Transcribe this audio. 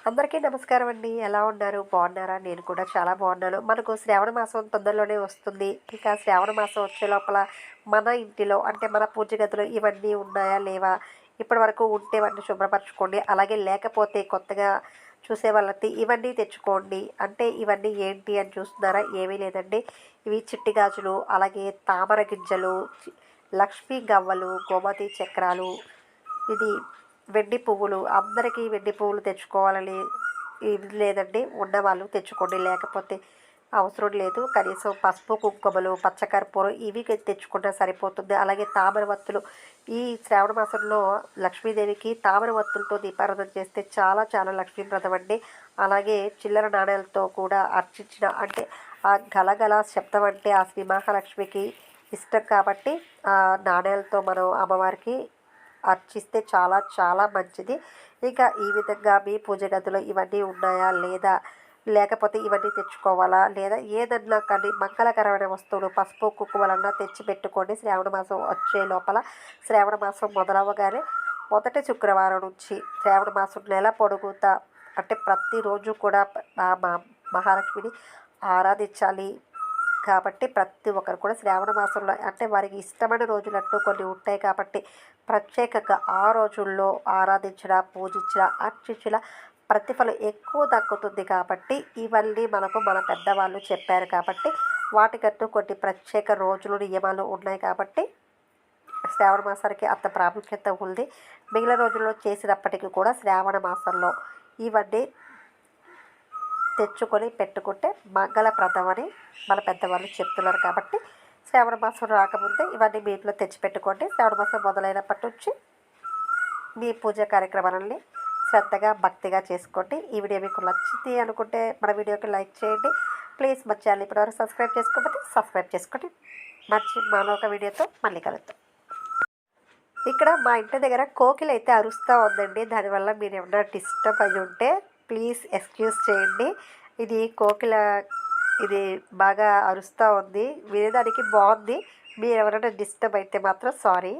అందరికీ నమస్కారం అండి. ఎలా ఉన్నారు? బాగున్నారా? నేను కూడా చాలా బాగున్నాను. మనకు శ్రావణ మాసం తొందరలోనే వస్తుంది. ఇక శ్రావణ మాసం వచ్చే లోపల మన ఇంటిలో అంటే మన పూజ గదిలో ఇవన్నీ ఉన్నాయా? లేవా? ఇప్పటివరకు ఉంటే వాటిని శుభ్రపరచుకోండి. అలాగే లేకపోతే కొత్తగా చూసే వాళ్ళకి ఇవన్నీ తెచ్చుకోండి. అంటే ఇవన్నీ ఏంటి అని చూస్తున్నారా? ఏమీ లేదండి. ఇవి చిట్టి గాజులు, అలాగే తామర గింజలు, లక్ష్మీ గవ్వలు, గోమతి చక్రాలు, ఇది వెండి పువ్వులు. అందరికీ వెండి పువ్వులు తెచ్చుకోవాలని ఇది లేదండి. ఉన్నవాళ్ళు తెచ్చుకోండి. లేకపోతే అవసరం లేదు. కనీసం పసుపు, కుంకుమలు, పచ్చకర్పూరం ఇవి తెచ్చుకున్నా సరిపోతుంది. అలాగే తామర వత్తులు. ఈ శ్రావణ మాసంలో లక్ష్మీదేవికి తామర వత్తులతో దీపారాధన చేస్తే చాలా చాలా లక్ష్మీప్రదం అండి. అలాగే చిల్లర నాణేలతో కూడా అర్చించిన అంటే ఆ గలగల శబ్దం అంటే ఆ శ్రీ మహాలక్ష్మికి ఇష్టం కాబట్టి ఆ నాణేలతో మనం అమ్మవారికి అర్చిస్తే చాలా చాలా మంచిది. ఇంకా ఈ విధంగా మీ పూజ గదిలో ఇవన్నీ ఉన్నాయా? లేదా లేకపోతే ఇవన్నీ తెచ్చుకోవాలా? లేదా ఏదన్నా కానీ మంగళకరమైన వస్తువులు పసుపు, కుంకుమలన్నా తెచ్చి పెట్టుకోండి. శ్రావణ మాసం వచ్చే లోపల శ్రావణ మాసం మొదలవ్వగానే మొదటి శుక్రవారం నుంచి శ్రావణ మాసం నెల పొడుగుతా అంటే ప్రతిరోజు కూడా మా మహాలక్ష్మిని ఆరాధించాలి. కాబట్టి ప్రతి ఒక్కరు కూడా శ్రావణ మాసంలో అంటే వారికి ఇష్టమైన రోజులంటూ కొన్ని ఉంటాయి కాబట్టి ప్రత్యేకంగా ఆ రోజుల్లో ఆరాధించిన, పూజించిన, అర్చించిన ప్రతిఫలం ఎక్కువ దక్కుతుంది కాబట్టి ఇవన్నీ మనకు మన పెద్దవాళ్ళు చెప్పారు కాబట్టి వాటికంటూ కొన్ని ప్రత్యేక రోజులు, నియమాలు ఉన్నాయి కాబట్టి శ్రావణ మాసానికి అంత ప్రాముఖ్యత ఉంది. మిగిలిన రోజుల్లో చేసినప్పటికీ కూడా శ్రావణ మాసంలో ఇవన్నీ తెచ్చుకొని పెట్టుకుంటే మంగళప్రదమని మన పెద్దవాళ్ళు చెప్తున్నారు కాబట్టి శ్రావణ మాసం రాకముందే ఇవన్నీ మీ ఇంట్లో తెచ్చిపెట్టుకోండి. శ్రావణ మాసం మొదలైనప్పటి నుంచి మీ పూజ కార్యక్రమాలని శ్రద్ధగా భక్తిగా చేసుకోండి. ఈ వీడియో మీకు నచ్చింది అనుకుంటే మన వీడియోకి లైక్ చేయండి. ప్లీజ్ మా ఛానల్ ఇప్పటివరకు సబ్స్క్రైబ్ చేసుకోకపోతే సబ్స్క్రైబ్ చేసుకోండి. మంచి మరొక వీడియోతో మళ్ళీ కలుద్దాం. ఇక్కడ మా ఇంటి దగ్గర కోకిల అయితే అరుస్తూ ఉందండి. దానివల్ల మీరు ఏమన్నా డిస్టర్బ్ అయ్యి ఉంటే ప్లీజ్ ఎక్స్క్యూజ్ చేయండి. ఇది కోకిల ఇది బాగా అరుస్తూ ఉంది. వినేదానికి బాగుంది. మీరు ఎవరైనా డిస్టర్బ్ అయితే మాత్రం సారీ.